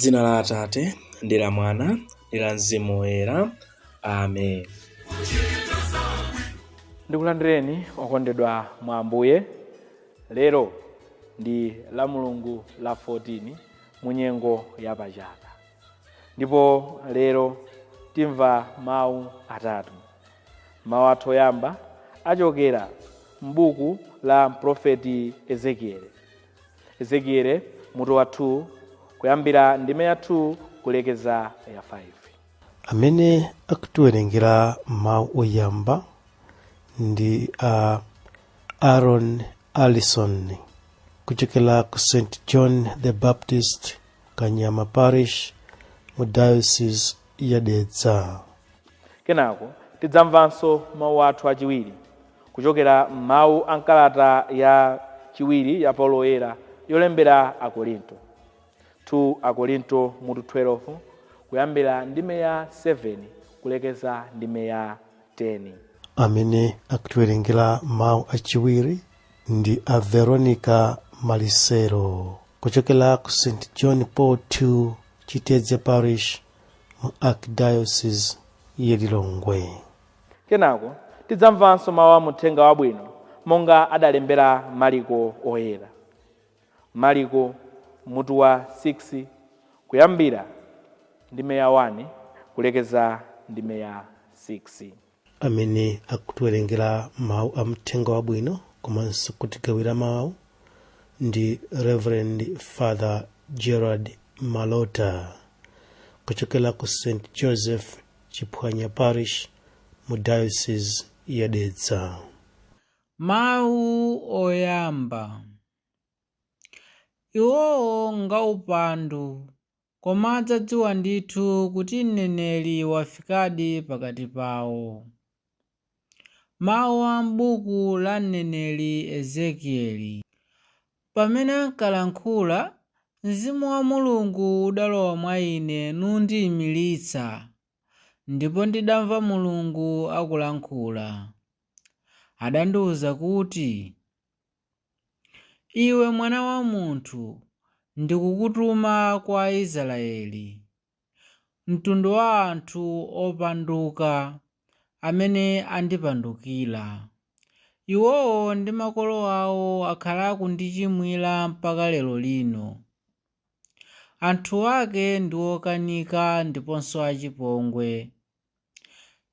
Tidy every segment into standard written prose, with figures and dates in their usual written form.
Dzina la Atate ndi la Mwana ndi la Mzimu Woyera. Amen. Ndikulandireni okondedwa mwa Ambuye. Lero ndi la Mulungu la 14 munyengo ya Pachaka, ndipo lero timva mawu atatu. Mawu athu oyamba achokera m'buku la Mprofeti Ezekiele mutu wa 2 kuyambira ndime ya 2 kulekeza ya 5. Amene akutiwerengera mawu oyamba ndi Aaron Allison kuchokera ku St. John the Baptist, Kanyama Parish, mu Diocese ya Dedza. Kenako tidzamvanso mawu athu achiwiri kuchokera mawu ankalata ya chiwiri ya Paulo Woyera yolembera Akorinto. 2 Akorinto mutu 12 kuyambira ndime ya 7 kulekeza ndime ya 10. Amene akutiwerengera mawu achiwiri ndi a Veronica Malisero kuchokera ku St. John Paul II, Chitedza Parish, mu Archdiocese ya Lilongwe. Kenako tidzamvanso mawu amuthenga wabwino monga adalembera Mariko oyera. Mariko mutu wa 6 kuyambira ndime ya 1 kulekeza ndime ya 6. Amene akutiwerengera mawu amuthenga wabwino komanso kutigawira mawu ndi Reverend Father Gerard Malota kuchokera ku St. Joseph Chiphwanya Parish, mu Diocese ya Dedza. Mawu oyamba. Iwowo nga upandu, koma adzadziwa ndithu kuti mneneri wafikadi pakati pawo. Mawu a m'buku la mneneri Ezekieli. Pamene ankalankhula, Mzimu wa Mulungu udalowa mwa ine nundiyimiritsa, ndipo ndidamva Mulungu akulankhula. Adandiwuza kuti, iwe mwana wa munthu, ndikukutuma kwa Israeli, mtundu wa anthu opanduka amene andipandukira. Iwowo ndi makolo awo akhala akundichimwira mpaka lero lino. Anthu ake ndi okanika ndiponso achipongwe.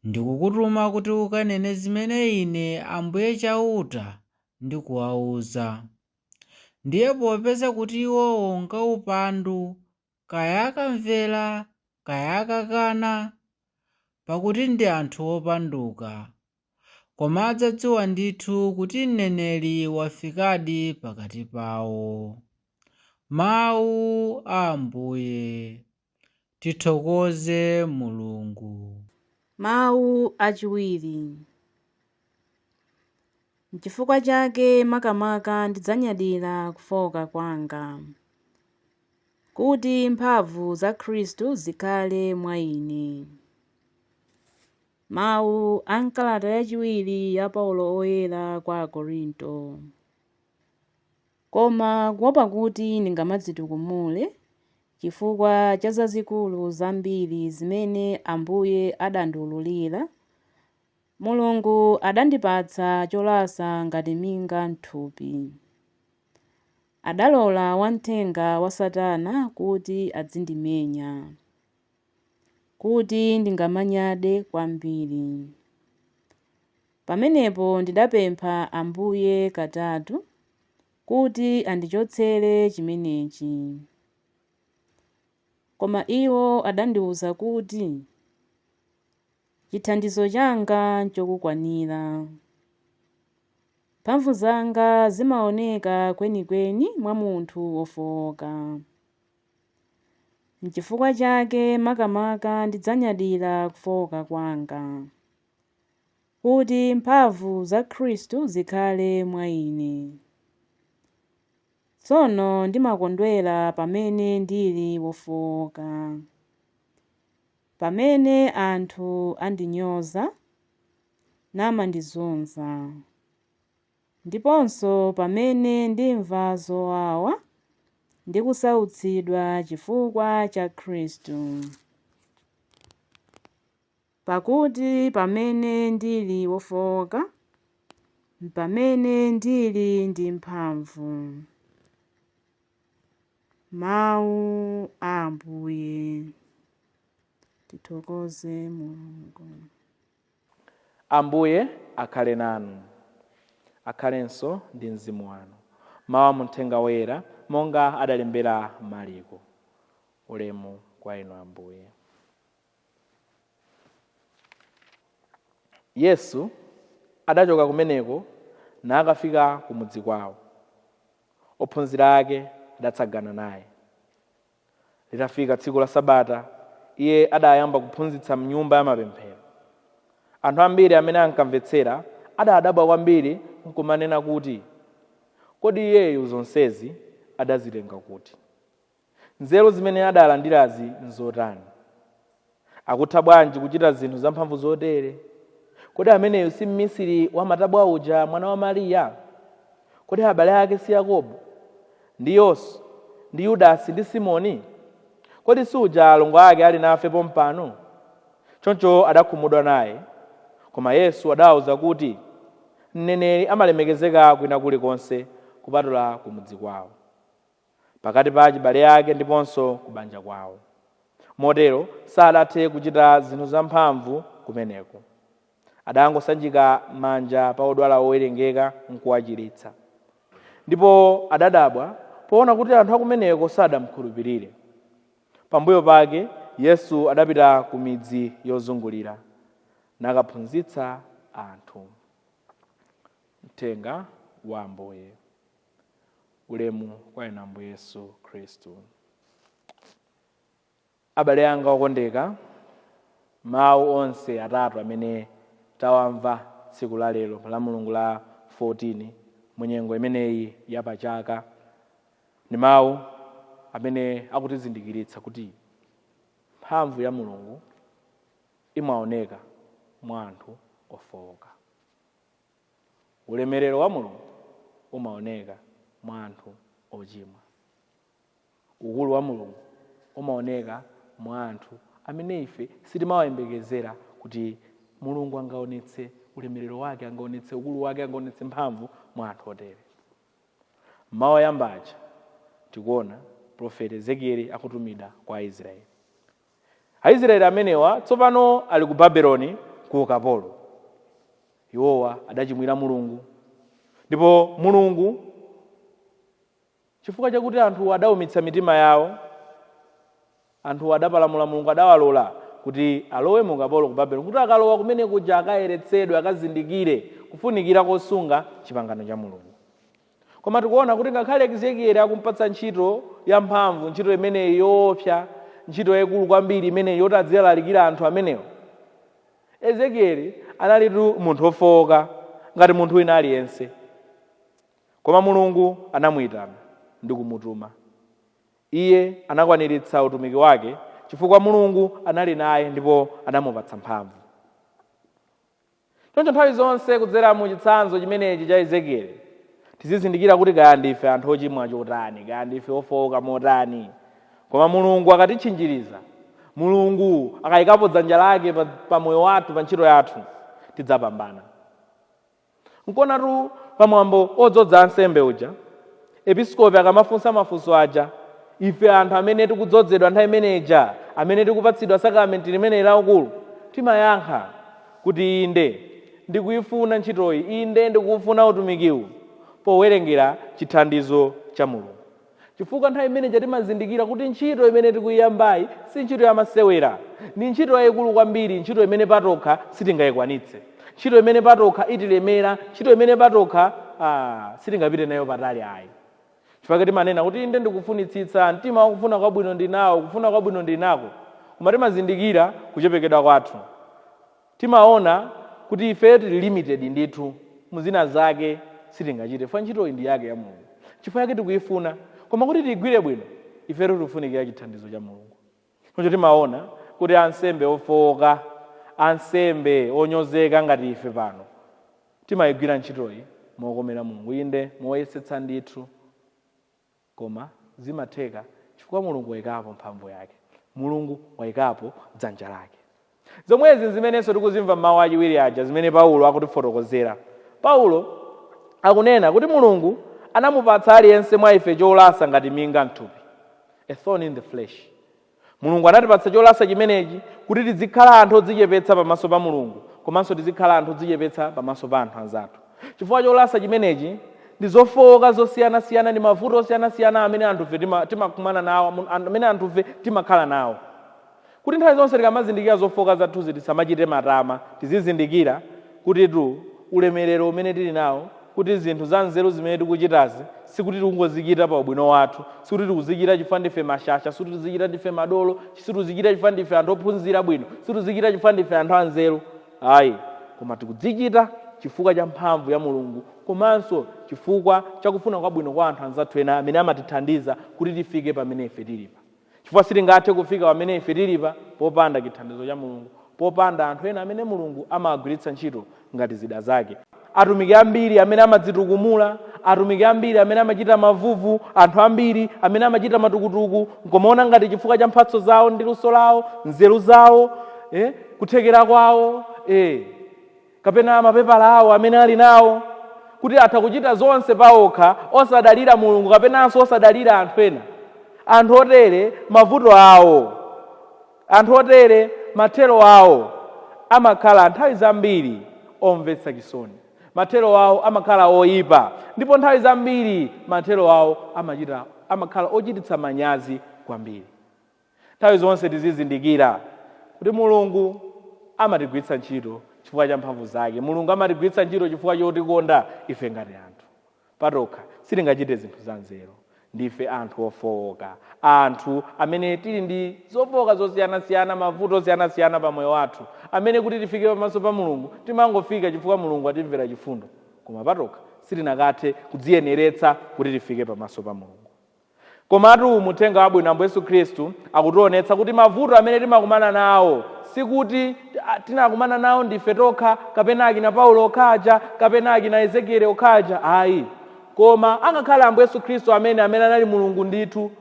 Ndikukutuma kuti ukanene zimene ine Ambuye chauta ndikuwawuza. Ndiye popeza kuti iwowo nga upandu, kaya akamvera kaya akakana, pakuti ndi anthu opanduka, koma adzadziwa ndithu kuti mneneri wafikadi pakati pawo. Mawu a Ambuye. Tithokoze Mulungu. Mawu achiwiri. N'chifukwa chake makamaka ndidzanyadira kufoka kwanga, kuti mphamvu za Khristu zikhale mwa ine. Mawu a m'kalata yachiwiri ya Paulo oyera kwa Akorinto. Koma kuopa kuti ndingamadzitukumule chifukwa cha zazikulu zambiri zimene Ambuye adandiwululira, Mulungu adandipatsa cholasa ngati minga m'thupi. Adalola wamthenga wa Satana kuti adzindimenya, kuti ndingamanyade kwambiri. Pamenepo ndidapempha Ambuye katatu kuti andichotsere chimenechi. Koma iwo adandiwuza kuti chithandizo changa n'chokukwanira. Mphamvu zanga zimaoneka kwenikweni mwa munthu wofowoka. N'chifukwa chake makamaka ndidzanyadira kufowoka kwanga, kuti mphamvu za Khristu zikhale mwa ine. Tsono ndimakondwera pamene ndili wofowoka, pamene anthu andinyoza namandizunza, ndiponso pamene ndimva zowawa ndi kusautsidwa chifukwa cha Khristu. Pakuti pamene ndili wofowoka, pamene ndili ndi mphamvu. Mawu a Ambuye. Tithokoze Mulungu. Ambuye akhale nanu, akhalenso ndi mzimu wanu. Mawu mu Uthenga Woyera monga adalembera Marko. Ulemu kwa inu Ambuye. Yesu adachoka kumeneko nakafika ku mudzi kwawo. Ophunzira ake adatsagana naye. Litafika tsiku la Sabata, iye adayamba kuphunzitsa m'nyumba ya mapemphero. Anthu ambiri amene ankamvetsera adadabwa kwambiri nkumanena kuti, kodi iyeyu zonsezi adazitenga kuti? Nzeru zimene adalandirazi nzotani? Akutha bwanji kuchita zinthu zamphamvu zotere? Kodi ameneyu si mmisiri wa matabwa uja mwana wa Mariya? Kodi abale ake si Yakobo ndi Yose ndi Yudasi ndi Simoni? Kodi suja alongo ake ali nafe pompano? Choncho adakhumudwa naye. Koma Yesu adawuza kuti mneneri amalemekezeka kwina kulikonse kupatula ku mudzi kwawo, pakati pa achibale ake ndiponso ku banja kwawo. Motero sadathe kuchita zinthu zamphamvu kumeneko. Adangosanjika manja pa odwala owerengeka nkuwachiritsa. Ndipo adadabwa poona kuti anthu akumeneko sadamkhulupirire. Pambuyo pake Yesu adapita ku midzi yozungulira nakaphunzitsa anthu. Uthenga wa Ambuye. Ulemu kwa inu Ambuye Yesu Khristu. Abale anga okondeka, mawu onse atatu amene tawamva tsiku la lero la Mulungu la 14 munyengo imeneyi yapachaka ni mawu amene akutizindikiritsa kuti mphamvu ya Mulungu imaoneka mwa anthu ofowoka. Ulemerero wa Mulungu umaoneka mwa anthu ochimwa. Ukulu wa Mulungu umaoneka mwa anthu amene ife sitimawayembekezera kuti Mulungu angaonetse ulemerero wake, angaonetse ukulu wake, angaonetse mphamvu mwa anthu otere. Mawu ayambaja tikuona profeti Ezekieli akutumidwa kwa Aisraeli. Aisraeli amenewa tsopano ali ku Babeloni ku ukapolo. Iwowa adachimwira Mulungu. Ndipo Mulungu chifukwa chakuti anthu adaumitsa mitima yawo, anthu adapalamula Mulungu adawalola kuti alowe mu ukapolo ku Babeloni, kuti akalowa kumene kuja akayeretsedwe, akazindikire kufunikira kosunga chipangano cha Mulungu. Koma tikuona kuti ngakhale Ezekieli akumpatsa ntchito ya mphamvu, ntchito imene yoopsa, ntchito yaikulu kwambiri imene yotadzalalikira anthu amenewo, Ezekieli analitu munthu ofowoka ngati munthu wina aliyense. Koma Mulungu anamuyitana ndi kumutuma. Iye anakwaniritsa utumiki wake chifukwa Mulungu anali naye ndipo anamupatsa mphamvu. Choncho nthawi zonse kudzera mu chitsanzo chimenechi cha Ezekieli tizizindikira kuti kaya ndife anthu ochimwa chotani, kaya ndife ofowoka motani, koma Mulungu akatitchinjiriza, Mulungu akayikapo dzanja lake pa moyo wathu, pa ntchito yathu, tidzapambana. Nkuonatu pamwambo odzodza ansembe uja, episkopi akamafunsa mafunso aja, ife anthu amene tikudzozedwa nthawi imeneja, amene tikupatsidwa sakramenti limene laukulu, timayankha kuti inde ndikuyifuna ntchitoyi, inde ndikufuna utumikiwu, powerengera chithandizo cha Mulungu. Chifukwa nthawi imeneja timazindikira kuti ntchito imene tikuyiyambayi si ntchito yamasewera, ndi ntchito yayikulu kwambiri, ntchito imene patokha sitingayikwanitse, ntchito imene patokha itilemera, ntchito imene patokha sitingapite nayo patali ayi. Chifukwa timanena kuti inde ndikufunitsitsa, mtima wakufuna kwabwino ndinawo, kufuna kwabwino ndinako, koma timazindikira kuchepekedwa kwathu. Timaona kuti ife tili limited ndithu, muzina zake sitingachite, fa ntchito ndi yake ya Mulungu. Chifukwa yake tikuyifuna, koma kuti tigwire bwino, ife tikufunikira chithandizo cha Mulungu. Choncho timaona kuti ansembe ofowoka, ansembe onyozeka ngati ife pano, timayigwira ntchitoyi mokomera Mulungu, inde moyesetsa ndithu, koma zimatheka chifukwa mulungu wayikapo mphamvu yake, mulungu wayikapo dzanja lake. Zomwezi zimenenso tikuzimva m'mawu achiwiri aja zimene Paulo akutifotokozera. Paulo akunena kuti mulungu anamupatsa aliyense mwa ife cholasa ngati minga mthupi, a thorn in the flesh. Mulungu anatipatsa cholasa chimenechi kuti tizikhala anthu odzichepetsa pamaso pa mulungu, komanso tizikhala anthu odzichepetsa pamaso pa anthu anzathu. Chifukwa cholasa chimenechi ndi zofowoka zosiyanasiyana, ndi mavuto osiyanasiyana amene anthufe timakumana nawo, amene anthufe timakhala nawo. Kuti nthawi zonse tikamazindikira zofowoka zathuzi tisamachite matama, tizizindikira kuti ulemerero umene tili nawo, kuti zinthu za nzeru zimene tikuchitazi sikuti tikungozichita pa ubwino wathu, sikuti tikuzichita chifukwa ndife mashasha, sikuti tizichita ndife madolo, sikuti tizichita chifukwa ndife anthu ophunzira bwino, sikuti tizichita chifukwa ndife anthu anzeru. Ayi, koma tikudzichita chifukwa cha mphamvu ya mulungu, komanso chifukwa chakufuna kwabwino kwa anthu anzathu ena amene amatithandiza kuti tifike pamene ife tilipa. Chifukwa sitingathe kufika pamene ife tilipa popanda chithandizo cha mulungu, popanda anthu ena amene mulungu amagwiritsa ntchito ngati zida zake. Atumiki ambiri amene amadzitukumula, atumiki ambiri amene amachita mavuvu, anthu ambiri amene amachita matukutuku, nkomaona ngati chifukwa cha mphatso zawo ndi luso lawo, nzeru zawo, kuthekera kwawo, kapena mapepala awo amene ali nawo, kuti atha kuchita zonse pawokha osadalira mulungu kapenanso osadalira anthu ena. Anthu otere mavuto awo, anthu otere mathero awo amakhala nthawi zambiri omvetsa chisoni, mathero awo amakhala oyipa, ndipo nthawi zambiri mathero awo amakhala ochititsa manyazi kwambiri. Nthawi zonse tizizindikira kuti mulungu amatigwiritsa ntchito chifukwa cha mphamvu zake, mulungu amatigwiritsa ntchito chifukwa chotikonda ife ngati anthu. Patokha sitingachite zinthu za nzeru, ndife anthu ofowoka, anthu amene tili ndi zofowoka zosiyanasiyana, mavuto osiyanasiyana pa moyo wathu, amene kuti tifike pamaso pa mulungu timangofika chifukwa mulungu atimvera chifundo, koma patokha sitinakathe kudziyeneretsa kuti tifike pamaso pa mulungu. Komatu Uthenga Wabwino wa Yesu Khristu akutionetsa kuti mavuto amene timakumana nawo sikuti tinakumana nawo ndife tokha, kapena akina Paulo okhaja, kapena akina Ezekieli okhaja. Ayi, koma angakhala Ambuye Yesu Khristu amene anali mulungu ndithu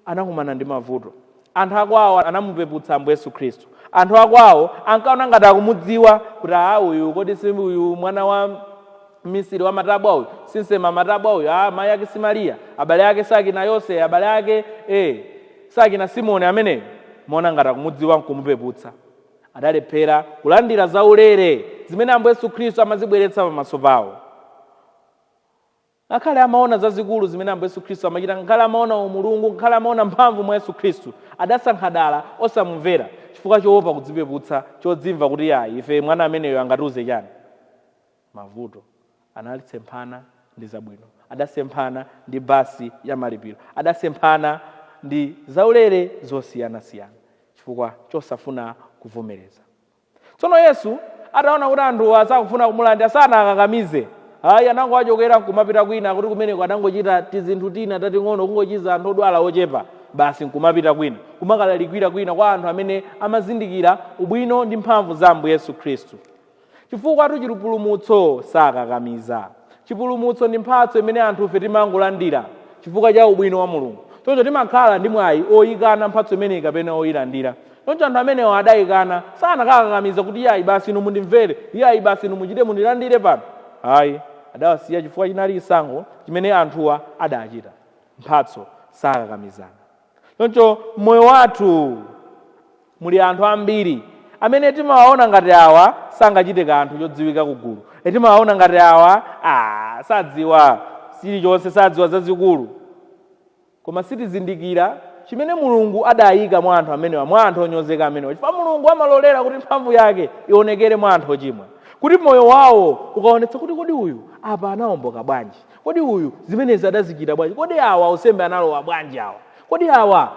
anakumana ndi mavuto. Anthu akwawo anamupeputsa Ambuye Yesu Khristu. Anthu akwawo ankaona ngati akumudziwa kuti uyu kodi si uyu mwana wa misiri wa matabwa uyu, sinsema matabwa uyu, mayi ake si Mariya, abale ake sakina Yose, abale ake sakina Simoni, amene mona ngati akumudziwa nkumupeputsa. Adalephera kulandira zaulere zimene Ambuye Yesu Khristu amazibweretsa pamaso pawo. Ngakhale amaona zazikulu zimene Ambuye Yesu Khristu amachita, ngakhale amaona umulungu, ngakhale amaona mphamvu mwa Yesu Khristu, adasankha dala osamumvera chifukwa choopa kudzipeputsa, chodzimva kuti ife mwana ameneyo angatiuze chani. Mavuto analisemphana ndi zabwino, adasemphana ndi basi ya malipiro, adasemphana ndi zaulere zosiyanasiyana chifukwa chosafuna kuvomereza. Tsono Yesu ataona kuti anthu asakufuna kumulandira, sanakakamize. Anangowachokera kumapita kwina, kuti kumeneko adangochita tizinthu tina tating'ono kungochiza anthu odwala ochepa, basi nkumapita kwina, kumakalalikira kwina kwa anthu amene amazindikira ubwino ndi mphamvu za Ambuye Yesu Khristu. Chifukwa chipulumutso sakakamiza. Chipulumutso ndi mphatso imene anthufe timangolandira chifukwa cha ubwino wa mulungu. Choncho timakhala ndi mwayi oyikana mphatso imeneyi kapena oyilandira. Choncho anthu amenewo adayikana, sanakakamiza kuti basi inu mundimvere, basi inu muchite mundilandire pano. Ayi, adawasiya chifukwa chinali chisankho chimene anthuwa adachita. Mphatso sakakamizana. Choncho moyo wathu muli anthu ambiri amene timawaona ngati awa sangachite kanthu chodziwika kugulu. Timawaona ngati awa sadziwa chilichonse, sadziwa zazikulu. Koma sitizindikira chimene mulungu adayika mwa anthu amenewa, mwa anthu onyozeka amenewa. Chifukwa mulungu amalolera kuti mphamvu yake ionekere mwa anthu ochimwa, kuti moyo wawo ukaonetsa kuti kodi uyu apa anawomboka bwanji, kodi uyu zimenezi adazichita bwanji, kodi awa usembe analowa bwanji, awa kodi awa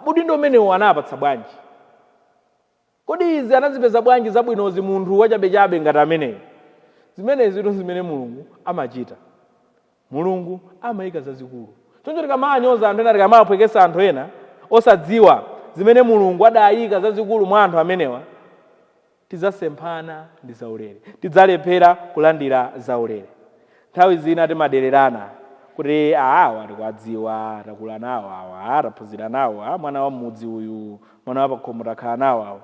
udindo umenewu anapatsa bwanji, kodi izi anazipeza bwanji zabwinozi munthu wachabechabe ngati ameneyo. Zimenezi zimene mulungu amachita. Mulungu amayika zazikulu. Choncho tikamanyoza anthu ena, tikamapwekesa anthu ena osadziwa zimene mulungu adayika zazikulu mwa anthu amenewa, tidzasemphana ndi zaulere, tidzalephera kulandira zaulere. Nthawi zina timadererana, kuti awa tikwadziwa takula nawo awa taphunzira nawo mwana wa mudzi uyu mwana wa pakhomo takhala nawo awa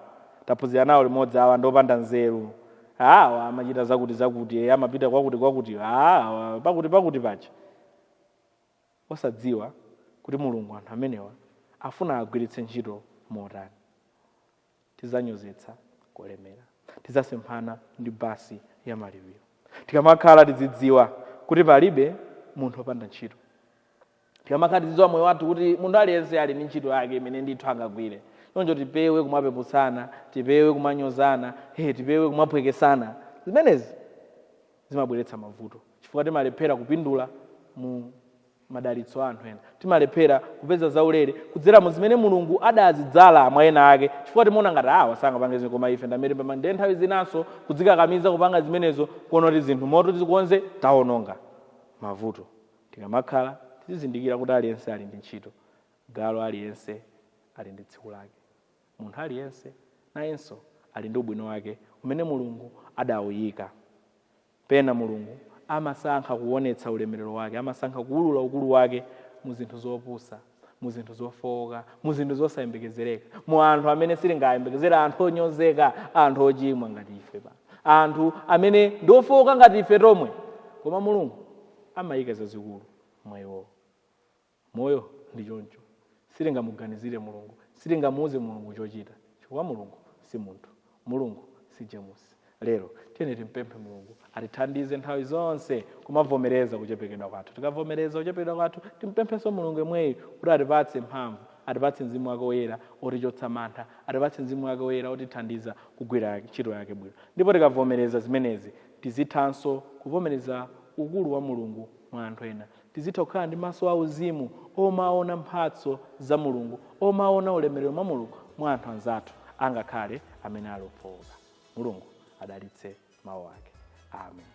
taphunzira nawo limodzi awa ndopanda nzeru awa amachita zakuti amapita kwakuti awa pakuti pacha osadziwa kuti mulungu anthu amenewa afuna agwiritse ntchito motani. Tizanyozetsa kulemera, tizasemphana ndi basi ya malipiro. Tikamakhala tizidziwa kuti palibe munthu wopanda ntchito. Tikamakhala tizidziwa moyo wathu kuti munthu aliyense ali ndi ntchito yake imene ndithu angagwire. Choncho tipewe kumapepusana, tipewe kumanyozana, tipewe kumaphwekesana. Zimenezi zimabweretsa mavuto. Chifukwa timalephera kupindula mu madalitso anthu ena. Timalephera kupeza zaulere kudzera mu zimene Mulungu adazidzala mwa ena ake. Chifukwa timaona ngati wasangapanga zinthu koma ife ndamene pa nthawi zinanso kudzikakamiza kupanga zimenezo kuona kuti zinthu moto tizikonze taononga mavuto. Tikamakhala tizindikira kuti aliyense ali ndi ntchito, galu aliyense ali ndi tsiku lake. Munthu aliyense nayenso ali ndi ubwino wake umene Mulungu adawuyika. Pena Mulungu amasankha kuonetsa ulemerero wake, amasankha kuulula ukulu wake mu zinthu zopusa, mu zinthu zofowoka, mu zinthu zosayembekezereka, mu anthu amene sitingayembekezera, anthu onyozeka, anthu ochimwa ngati ife anthu amene ndi ofowoka ngati ife tomwe, koma Mulungu amayika zazikulu mwayiwo. Moyo ndi choncho, sitingamuganizire Mulungu, sitingamuuze Mulungu chochita, chifukwa Mulungu si munthu, Mulungu si jemusi. Lero tiyeni timpemphe Mulungu atithandize nthawi zonse kumavomereza kuchepekedwa kwathu. Tikavomereza kuchepekedwa kwathu, timpemphenso Mulungu yemweyo kuti atipatse mphamvu, atipatse mzimu wake woyera otichotsa mantha, atipatse mzimu wake woyera otithandiza kugwira ntchito yake bwino. Ndipo tikavomereza zimenezi, tizithanso kuvomereza ukulu wa Mulungu mwa anthu ena. Tizitha kukhala ndi maso auzimu omaona mphatso za Mulungu, omaona ulemerero mwa Mulungu mwa anthu anzathu angakhale amene ali ofowoka. Mulungu adalitse mawu ake. Amen.